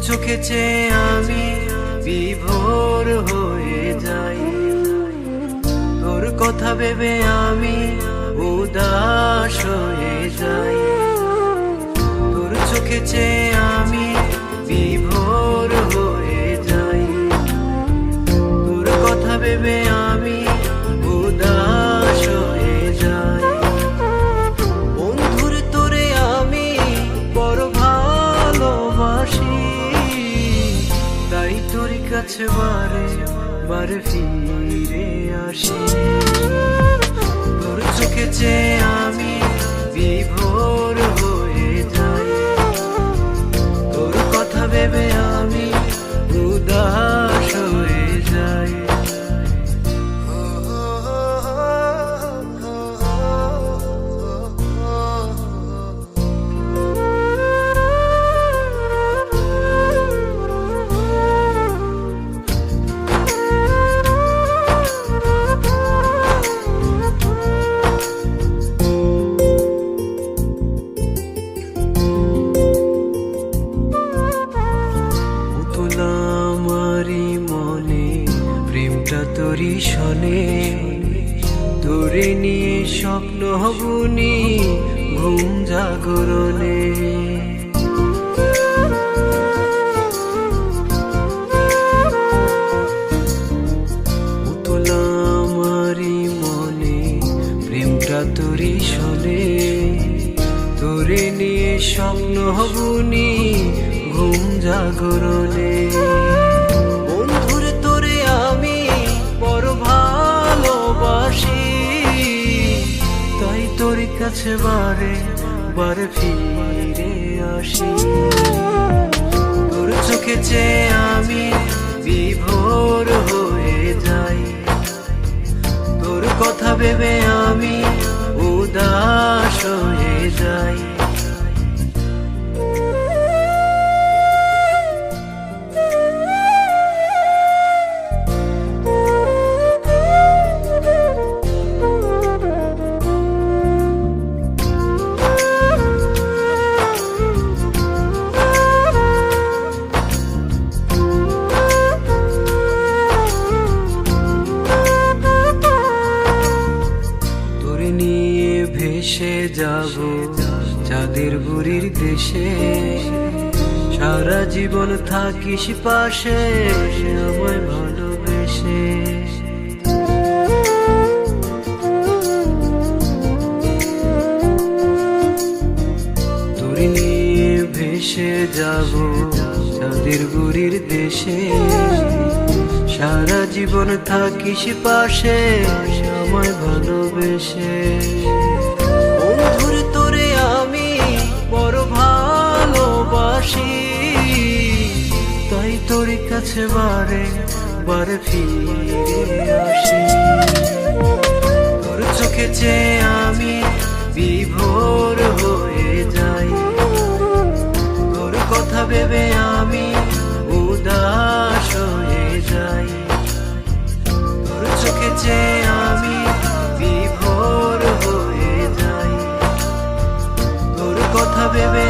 চোখে চেয়ে আমি বিভোর হয়ে যাই, তোর কথা ভেবে আমি উদাস হয়ে যাই। তোর চোখে চেয়ে আমি বিভোর হয়ে যাই, তোর কথা ভেবে আমি উদাস হয়ে যাই। বন্ধুর তোরে আমি বড় ভালোবাসি, তাই তোর কাছে বারে বারে ফিরে আসি। তোর চোখে চেয়ে আমি বিভোর হয়ে যাই, তোর কথা ভেবে আমি উদাস হয়ে যাই। প্রেমটা তোরই শোনে, তোরে নিয়ে স্বপ্ন বুনি ঘুম জাগরণে। আমারি মনে প্রেমটা তোরই শোনে, তোরে নিয়ে স্বপ্ন বুনি ঘুম জাগরণে। তোর কাছে বারে বারে ফিরে আসি, তোর চোখে চেয়ে আমি বিভোর হয়ে যাই, তোর কথা ভেবে আমি উদাস হয়ে যাই। ভেসে যাব চাঁদের বুড়ির দেশে, সারা জীবন থাকিস পাশে আমায় ভালোবেসে। তোর নিয়ে ভেসে যাব চাঁদের বুড়ির দেশে, সারা জীবন থাকিস পাশে আমায় ভালোবেসে। বন্ধুর তোরে আমি বড় ভালোবাসি, তাই তোর কাছে বারে বারে ফিরে আসি। তোর চোখে চেয়ে আমি বিভোর হয়ে যাই, তোর কথা ভেবে আমি উদাস হয়ে যাই। তোর চোখে চেয়ে আমি বিভোর হয়ে যাই, তোর কথা ভেবে